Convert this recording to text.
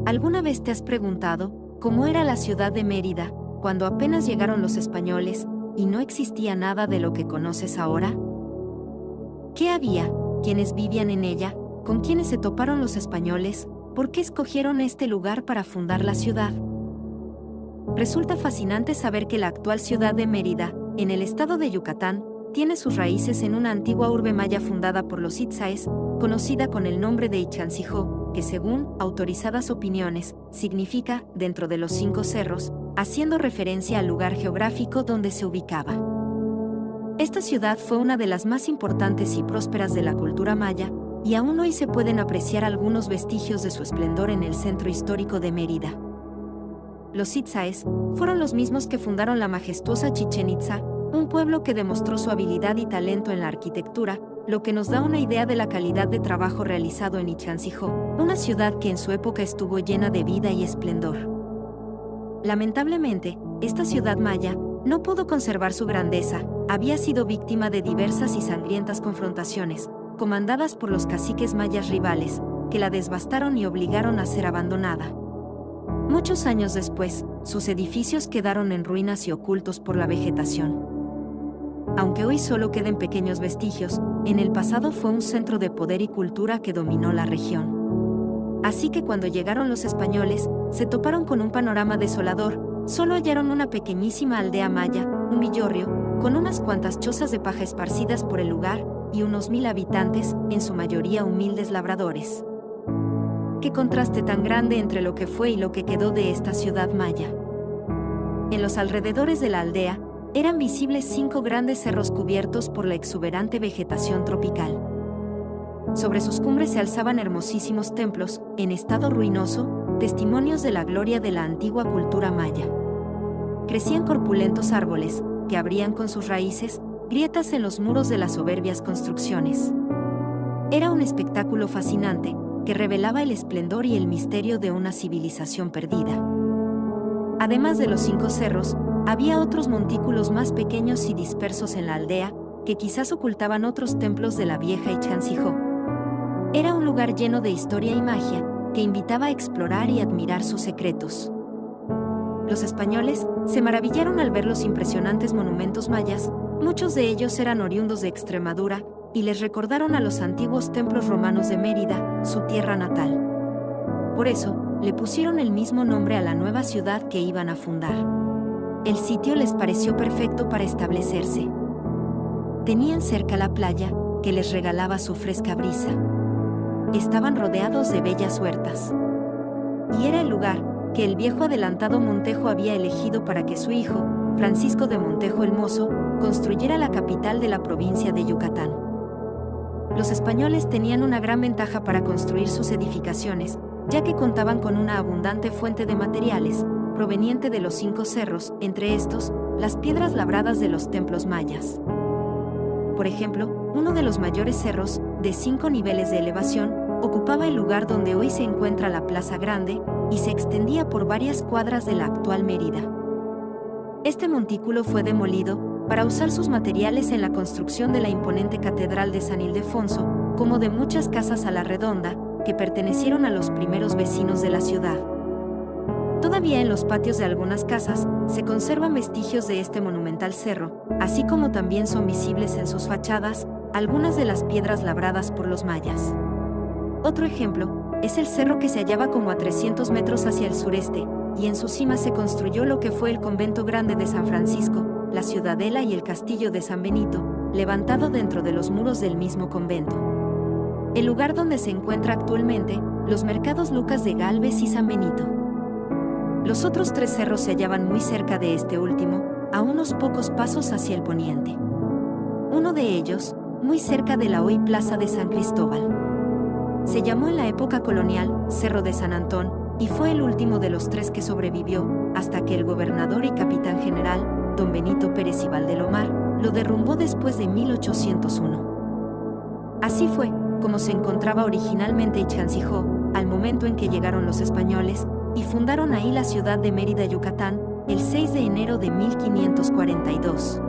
¿Alguna vez te has preguntado cómo era la ciudad de Mérida cuando apenas llegaron los españoles y no existía nada de lo que conoces ahora? ¿Qué había? ¿Quiénes vivían en ella? ¿Con quiénes se toparon los españoles? ¿Por qué escogieron este lugar para fundar la ciudad? Resulta fascinante saber que la actual ciudad de Mérida, en el estado de Yucatán, tiene sus raíces en una antigua urbe maya fundada por los itzáes, conocida con el nombre de Ichancijó, que según autorizadas opiniones, significa dentro de los 5 cerros, haciendo referencia al lugar geográfico donde se ubicaba. Esta ciudad fue una de las más importantes y prósperas de la cultura maya, y aún hoy se pueden apreciar algunos vestigios de su esplendor en el centro histórico de Mérida. Los itzáes fueron los mismos que fundaron la majestuosa Chichén Itzá, un pueblo que demostró su habilidad y talento en la arquitectura, lo que nos da una idea de la calidad de trabajo realizado en Ichancijó, una ciudad que en su época estuvo llena de vida y esplendor. Lamentablemente, esta ciudad maya no pudo conservar su grandeza, había sido víctima de diversas y sangrientas confrontaciones, comandadas por los caciques mayas rivales, que la devastaron y obligaron a ser abandonada. Muchos años después, sus edificios quedaron en ruinas y ocultos por la vegetación. Aunque hoy solo queden pequeños vestigios, en el pasado fue un centro de poder y cultura que dominó la región. Así que cuando llegaron los españoles, se toparon con un panorama desolador, solo hallaron una pequeñísima aldea maya, un villorrio, con unas cuantas chozas de paja esparcidas por el lugar, y unos 1000 habitantes, en su mayoría humildes labradores. ¡Qué contraste tan grande entre lo que fue y lo que quedó de esta ciudad maya! En los alrededores de la aldea, eran visibles 5 grandes cerros cubiertos por la exuberante vegetación tropical. Sobre sus cumbres se alzaban hermosísimos templos, en estado ruinoso, testimonios de la gloria de la antigua cultura maya. Crecían corpulentos árboles, que abrían con sus raíces grietas en los muros de las soberbias construcciones. Era un espectáculo fascinante, que revelaba el esplendor y el misterio de una civilización perdida. Además de los 5 cerros, había otros montículos más pequeños y dispersos en la aldea, que quizás ocultaban otros templos de la vieja Ichancijó. Era un lugar lleno de historia y magia, que invitaba a explorar y admirar sus secretos. Los españoles se maravillaron al ver los impresionantes monumentos mayas, muchos de ellos eran oriundos de Extremadura, y les recordaron a los antiguos templos romanos de Mérida, su tierra natal. Por eso, le pusieron el mismo nombre a la nueva ciudad que iban a fundar. El sitio les pareció perfecto para establecerse. Tenían cerca la playa, que les regalaba su fresca brisa. Estaban rodeados de bellas huertas. Y era el lugar que el viejo adelantado Montejo había elegido para que su hijo, Francisco de Montejo el Mozo, construyera la capital de la provincia de Yucatán. Los españoles tenían una gran ventaja para construir sus edificaciones, ya que contaban con una abundante fuente de materiales, proveniente de los 5 cerros, entre estos, las piedras labradas de los templos mayas. Por ejemplo, uno de los mayores cerros, de 5 niveles de elevación, ocupaba el lugar donde hoy se encuentra la Plaza Grande, y se extendía por varias cuadras de la actual Mérida. Este montículo fue demolido, para usar sus materiales en la construcción de la imponente Catedral de San Ildefonso, como de muchas casas a la redonda, que pertenecieron a los primeros vecinos de la ciudad. Todavía en los patios de algunas casas, se conservan vestigios de este monumental cerro, así como también son visibles en sus fachadas, algunas de las piedras labradas por los mayas. Otro ejemplo, es el cerro que se hallaba como a 300 metros hacia el sureste, y en su cima se construyó lo que fue el convento grande de San Francisco, la ciudadela y el castillo de San Benito, levantado dentro de los muros del mismo convento. El lugar donde se encuentra actualmente, los mercados Lucas de Gálvez y San Benito. Los otros 3 cerros se hallaban muy cerca de este último, a unos pocos pasos hacia el poniente. Uno de ellos, muy cerca de la hoy Plaza de San Cristóbal. Se llamó en la época colonial Cerro de San Antón, y fue el último de los 3 que sobrevivió, hasta que el gobernador y capitán general, don Benito Pérez y Valdelomar, lo derrumbó después de 1801. Así fue como se encontraba originalmente Ichancijó, al momento en que llegaron los españoles, y fundaron ahí la ciudad de Mérida, Yucatán, el 6 de enero de 1542.